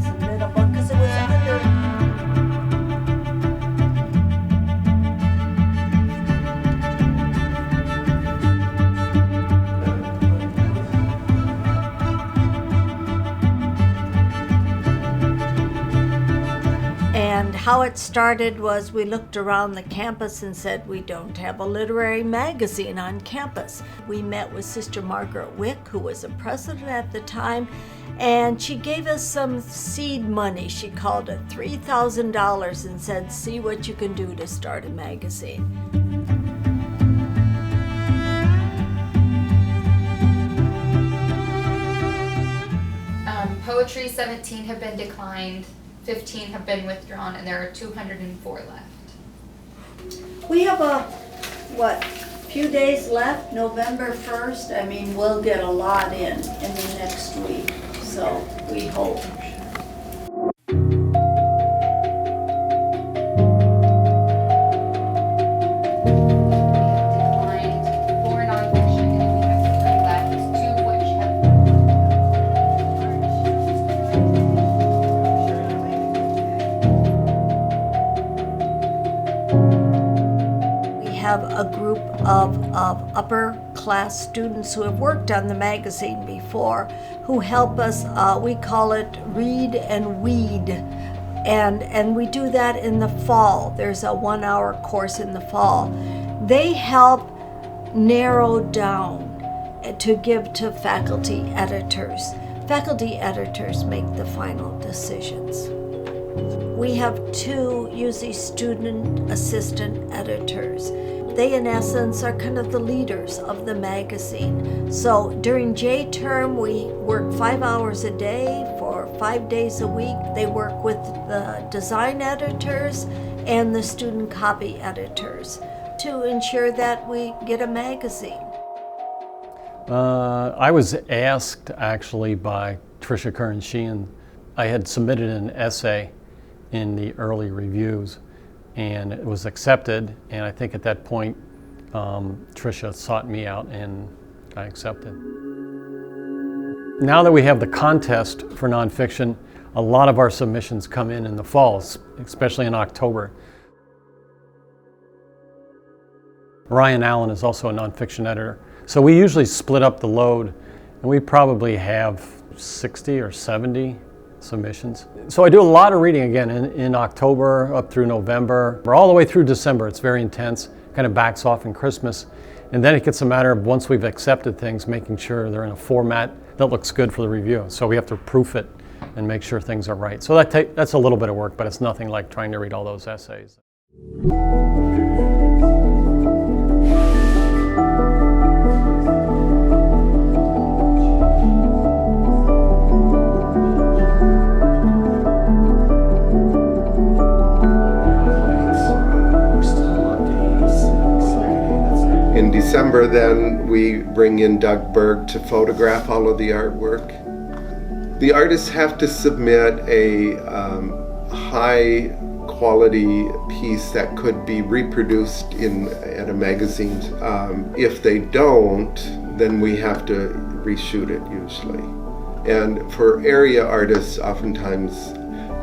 Submit a book, 'cause it was under. And how it started was we looked around the campus and said, we don't have a literary magazine on campus. We met with Sister Margaret Wick, who was the president at the time, and she gave us some seed money. She called it $3,000 and said, see what you can do to start a magazine. Poetry, 17 have been declined, 15 have been withdrawn, and there are 204 left. We have few days left, November 1st. I mean, we'll get a lot in the next week, so we hope. Declined 4 nonfiction, and we have 3 left, 2 which have. We have a group of upper class students who have worked on the magazine before, who help us, we call it Read and Weed. And we do that in the fall. There's a 1-hour course in the fall. They help narrow down to give to faculty editors. Faculty editors make the final decisions. We have 2 usually student assistant editors. They, in essence, are kind of the leaders of the magazine. So during J term, we work 5 hours a day for 5 days a week. They work with the design editors and the student copy editors to ensure that we get a magazine. I was asked actually by Tricia Curran-Sheehan. I had submitted an essay in the early reviews, and it was accepted, and I think at that point Tricia sought me out and I accepted. Now that we have the contest for nonfiction, a lot of our submissions come in the fall, especially in October. Ryan Allen is also a nonfiction editor, so we usually split up the load, and we probably have 60 or 70 submissions. So I do a lot of reading again in October up through November, or all the way through December. It's very intense, kind of backs off in Christmas. And then it gets a matter of, once we've accepted things, making sure they're in a format that looks good for the review. So we have to proof it and make sure things are right. So that's a little bit of work, but it's nothing like trying to read all those essays. In December, then, we bring in Doug Berg to photograph all of the artwork. The artists have to submit a high quality piece that could be reproduced at a magazine. If they don't, then we have to reshoot it usually. And for area artists, oftentimes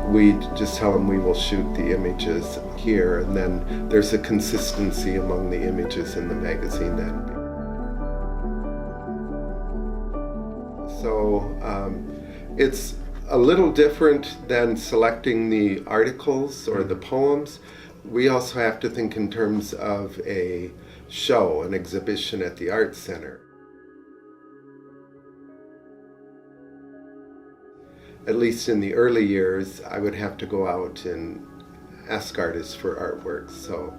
we just tell them we will shoot the images here, and then there's a consistency among the images in the magazine then. So it's a little different than selecting the articles or the poems. We also have to think in terms of a show, an exhibition at the Art Center. At least in the early years, I would have to go out and ask artists for artwork. So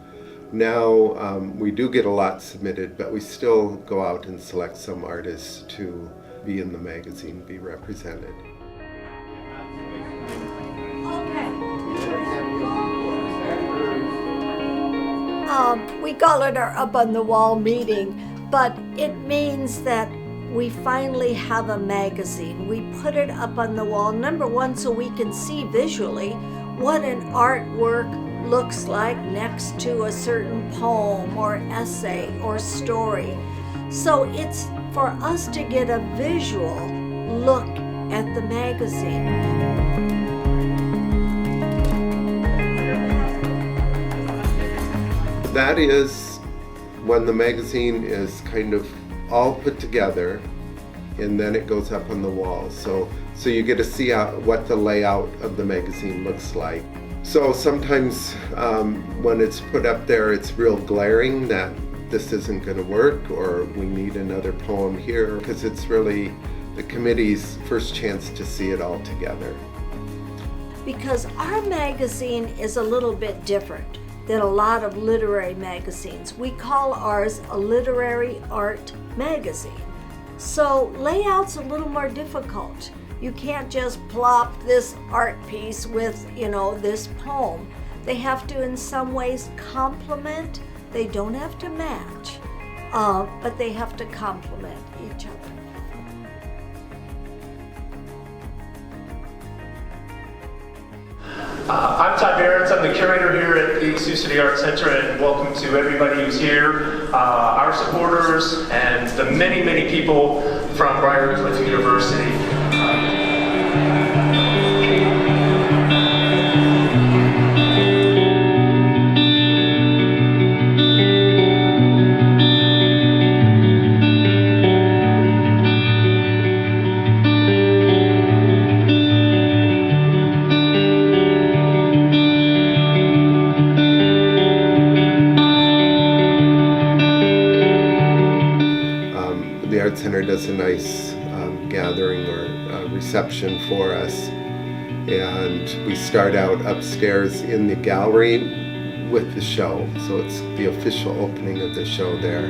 now we do get a lot submitted, but we still go out and select some artists to be in the magazine, be represented. We call it our Up on the Wall meeting, but it means that we finally have a magazine. We put it up on the wall, number one, so we can see visually what an artwork looks like next to a certain poem or essay or story. So it's for us to get a visual look at the magazine. That is when the magazine is kind of all put together, and then it goes up on the wall. So you get to see what the layout of the magazine looks like. So sometimes when it's put up there, it's real glaring that this isn't going to work, or we need another poem here, because it's really the committee's first chance to see it all together. Because our magazine is a little bit different than a lot of literary magazines. We call ours a literary art magazine. So layout's a little more difficult. You can't just plop this art piece with, this poem. They have to in some ways complement. They don't have to match, but they have to complement each other. I'm Todd Barrett. I'm the curator here at the Sioux City Art Center, and welcome to everybody who's here, our supporters, and the many, many people from Briar University. The Art Center does a nice gathering or reception for us, and we start out upstairs in the gallery with the show, so it's the official opening of the show there.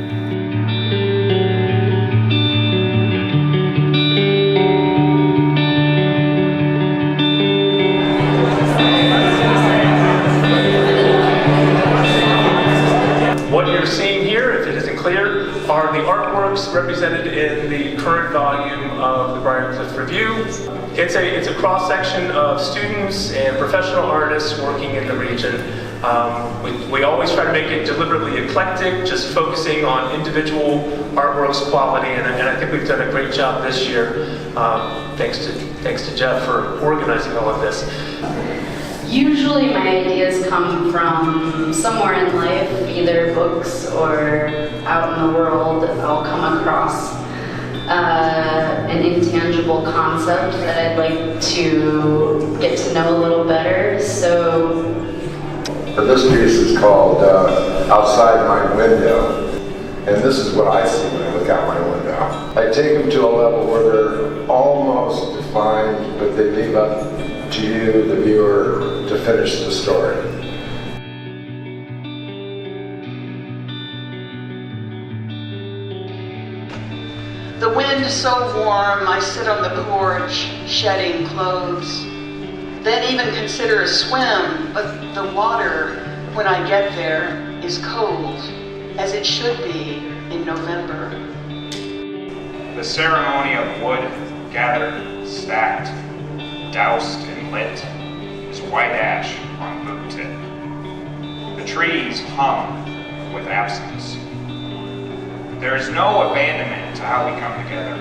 What you're seeing here, if it isn't clear, are the artworks represented in the current volume of the Briar Cliff Review. It's a cross-section of students and professional artists working in the region. We always try to make it deliberately eclectic, just focusing on individual artwork's quality, and I think we've done a great job this year. Thanks to Jeff for organizing all of this. Usually my ideas come from somewhere in life, either books or out in the world. I'll come across an intangible concept that I'd like to get to know a little better. So this piece is called Outside My Window, and this is what I see when I look out my window. I take them to a level where they're almost defined, but they leave up to you, the viewer, to finish the story. The wind is so warm, I sit on the porch, shedding clothes. Then even consider a swim, but the water, when I get there, is cold, as it should be in November. The ceremony of wood gathered, stacked, doused and lit is white ash on boot tip. The trees hum with absence. There is no abandonment to how we come together.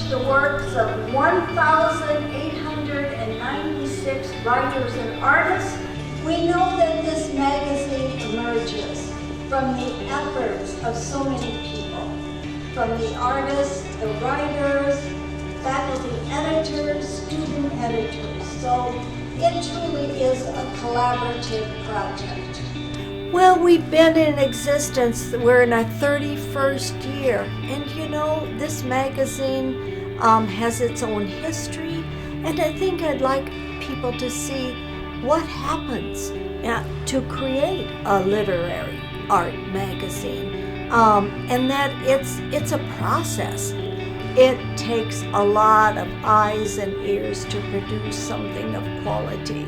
The works of 1,896 writers and artists. We know that this magazine emerges from the efforts of so many people, from the artists, the writers, faculty editors, student editors. So it truly is a collaborative project. Well, we've been in existence, we're in our 31st year, and this magazine has its own history, and I think I'd like people to see what happens to create a literary art magazine, and that it's a process. it takes a lot of eyes and ears to produce something of quality.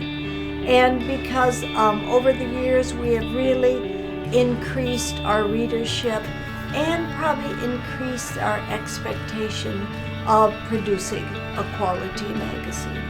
And because over the years we have really increased our readership and probably increased our expectation of producing a quality magazine.